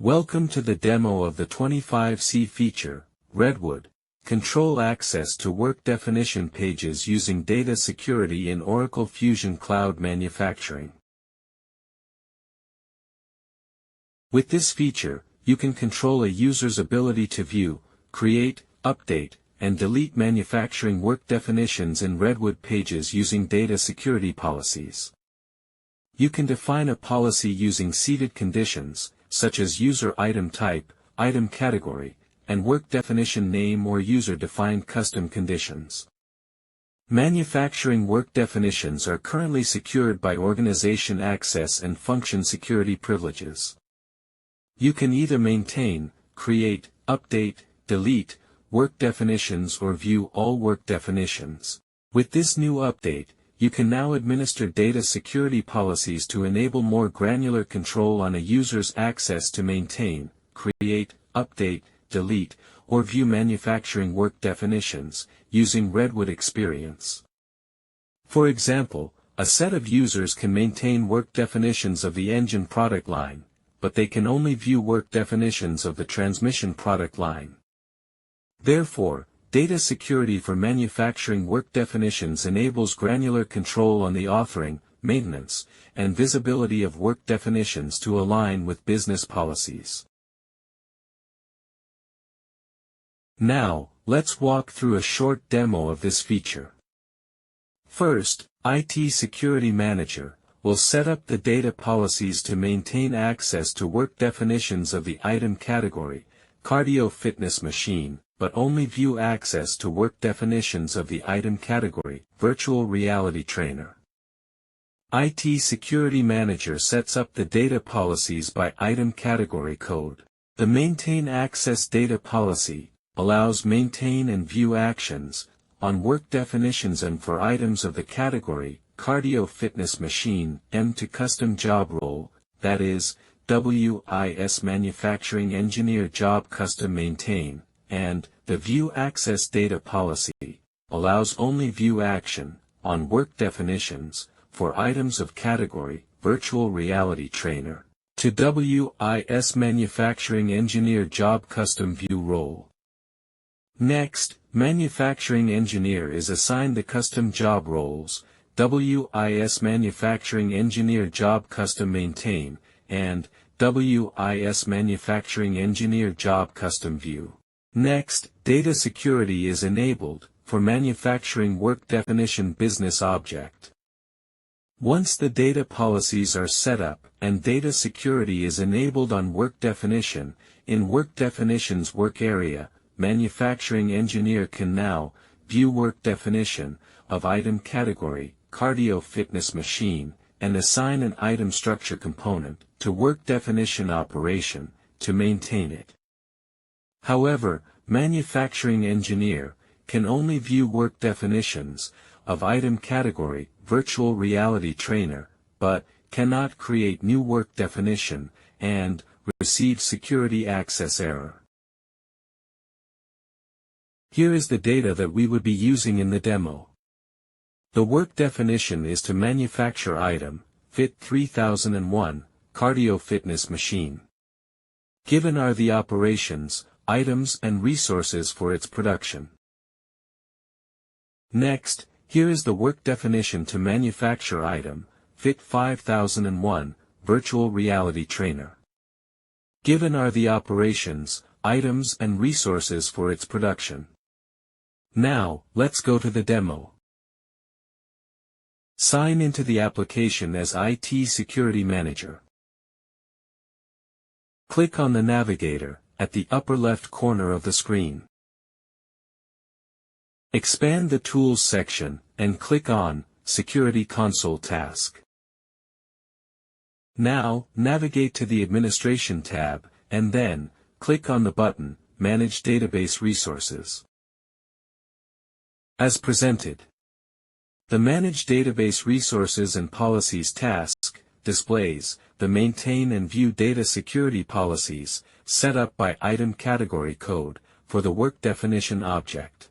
Welcome to the demo of the 25C feature, Redwood. Control access to work definition pages using data security in Oracle Fusion Cloud Manufacturing. With this feature, you can control a user's ability to view, create, update, and delete manufacturing work definitions in Redwood pages using data security policies. You can define a policy using seeded conditions, such as user item type, item category, and work definition name or user-defined custom conditions. Manufacturing work definitions are currently secured by organization access and function security privileges. You can either maintain, create, update, delete, work definitions or view all work definitions. With this new update, you can now administer data security policies to enable more granular control on a user's access to maintain, create, update, delete, or view manufacturing work definitions, using Redwood Experience. For example, a set of users can maintain work definitions of the engine product line, but they can only view work definitions of the transmission product line. Therefore, data security for manufacturing work definitions enables granular control on the authoring, maintenance, and visibility of work definitions to align with business policies. Now, let's walk through a short demo of this feature. First, IT Security Manager will set up the data policies to maintain access to work definitions of the item category, cardio fitness machine, but only view access to work definitions of the item category, virtual reality trainer. IT Security Manager sets up the data policies by item category code. The Maintain Access Data Policy allows maintain and view actions on work definitions and for items of the category, cardio fitness machine, to custom job role, that is, WIS manufacturing engineer job custom maintain, and the View Access Data Policy allows only view action on work definitions for items of category, virtual reality trainer, to WIS manufacturing engineer job custom view role. Next, manufacturing engineer is assigned the custom job roles, WIS manufacturing engineer job custom maintain, and WIS manufacturing engineer job custom view. Next, data security is enabled for manufacturing work definition business object. Once the data policies are set up and data security is enabled on work definition, in work definitions work area, manufacturing engineer can now view work definition of item category, cardio fitness machine, and assign an item structure component to work definition operation to maintain it. However, manufacturing engineer can only view work definitions of item category, virtual reality trainer, but cannot create new work definition and receive security access error. Here is the data that we would be using in the demo. The work definition is to manufacture item, Fit 3001, cardio fitness machine. Given are the operations, items and resources for its production. Next, here is the work definition to manufacture item, Fit 5001, virtual reality trainer. Given are the operations, items and resources for its production. Now, let's go to the demo. Sign into the application as IT Security Manager. Click on the navigator at the upper left corner of the screen. Expand the Tools section and click on Security Console task. Now, navigate to the Administration tab, and then, click on the button, Manage Database Resources. As presented, the Manage Database Resources and Policies task displays the Maintain and View Data Security Policies set up by item category code for the work definition object.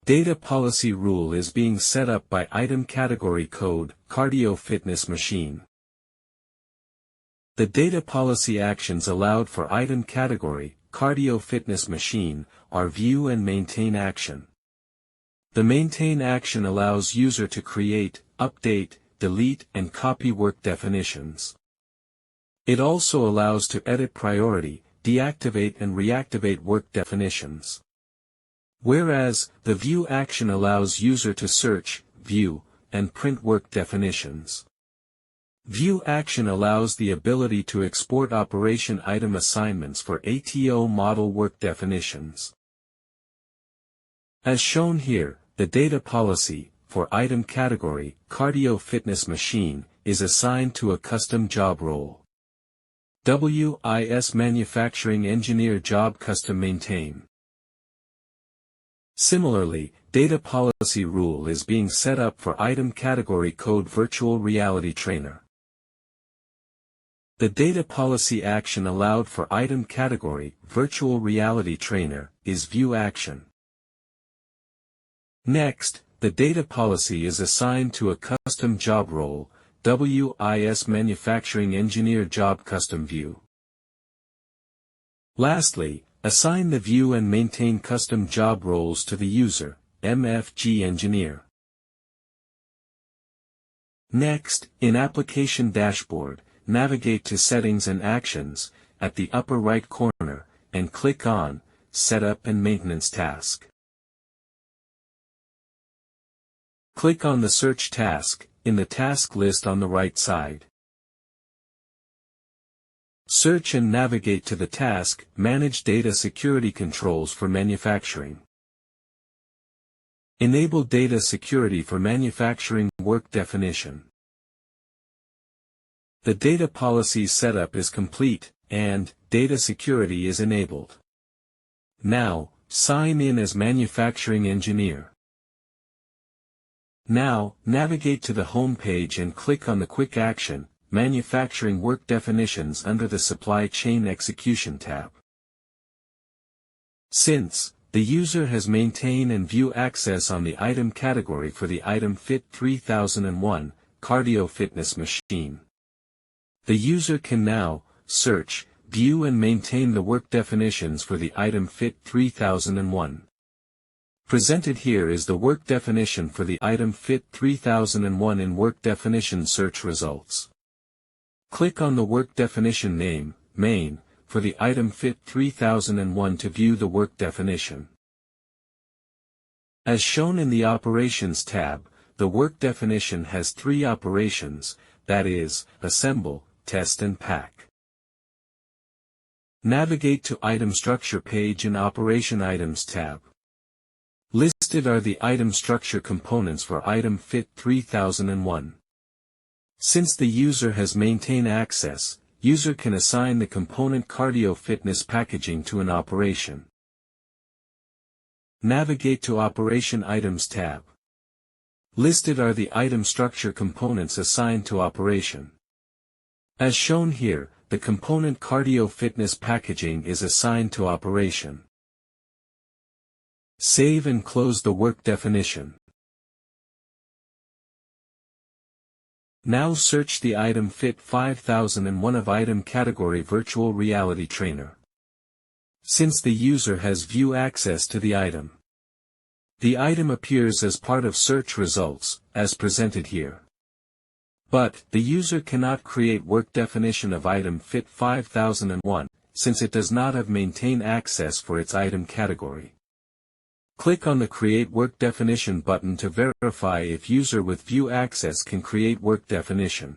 Data policy rule is being set up by item category code, cardio fitness machine. The data policy actions allowed for item category, cardio fitness machine, are view and maintain action. The maintain action allows user to create, update, delete and copy work definitions. It also allows to edit priority, deactivate and reactivate work definitions. Whereas, the view action allows user to search, view, and print work definitions. View action allows the ability to export operation item assignments for ATO model work definitions. As shown here, the data policy, for item category, cardio fitness machine, is assigned to a custom job role. WIS manufacturing engineer job custom maintain. Similarly, data policy rule is being set up for item category code virtual reality trainer. The data policy action allowed for item category, virtual reality trainer, is view action. Next, the data policy is assigned to a custom job role, WIS manufacturing engineer job custom view. Lastly, assign the view and maintain custom job roles to the user, MFG engineer. Next, in application dashboard, navigate to Settings and Actions, at the upper right corner, and click on Setup and Maintenance task. Click on the Search task, in the task list on the right side. Search and navigate to the task, Manage Data Security Controls for Manufacturing. Enable data security for manufacturing work definition. The data policy setup is complete, and data security is enabled. Now, sign in as manufacturing engineer. Now, navigate to the home page and click on the Quick Action, Manufacturing Work Definitions under the Supply Chain Execution tab. Since the user has maintained and view access on the item category for the item Fit 3001, cardio fitness machine, the user can now search, view and maintain the work definitions for the item Fit 3001. Presented here is the work definition for the item Fit 3001 in Work Definition Search Results. Click on the work definition name, main, for the item Fit 3001 to view the work definition. As shown in the Operations tab, the work definition has three operations, that is, assemble, test and pack. Navigate to Item Structure page in Operation Items tab. Listed are the item structure components for item Fit 3001. Since the user has maintained access, user can assign the component cardio fitness packaging to an operation. Navigate to Operation Items tab. Listed are the item structure components assigned to operation. As shown here, the component cardio fitness packaging is assigned to operation. Save and close the work definition. Now search the item Fit 5001 of item category Virtual Reality Trainer. Since the user has view access to the item, the item appears as part of search results, as presented here. But, the user cannot create work definition of item Fit 5001, since it does not have maintained access for its item category. Click on the Create Work Definition button to verify if user with view access can create work definition.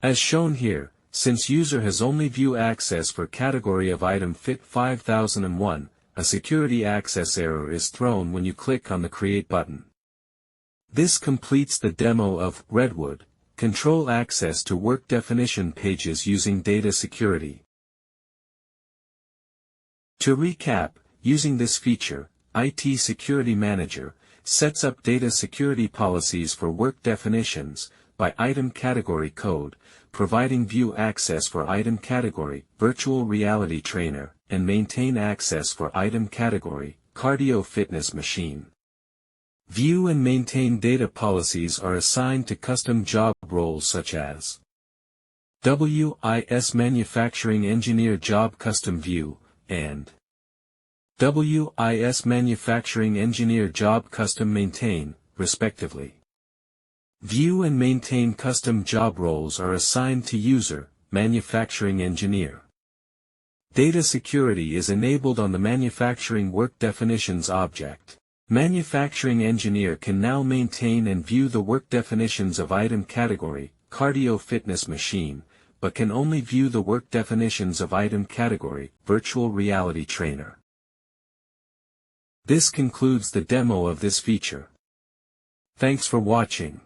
As shown here, since user has only view access for category of item Fit 5001, a security access error is thrown when you click on the Create button. This completes the demo of Redwood, control access to work definition pages using data security. To recap, using this feature, IT Security Manager sets up data security policies for work definitions by item category code, providing view access for item category, virtual reality trainer, and maintain access for item category, cardio fitness machine. View and maintain data policies are assigned to custom job roles such as WIS Manufacturing Engineer Job Custom View, and WIS Manufacturing Engineer Job Custom Maintain, respectively. View and maintain custom job roles are assigned to user, manufacturing engineer. Data security is enabled on the Manufacturing Work Definitions object. Manufacturing engineer can now maintain and view the work definitions of item category, cardio fitness machine, but can only view the work definitions of item category, virtual reality trainer. This concludes the demo of this feature. Thanks for watching.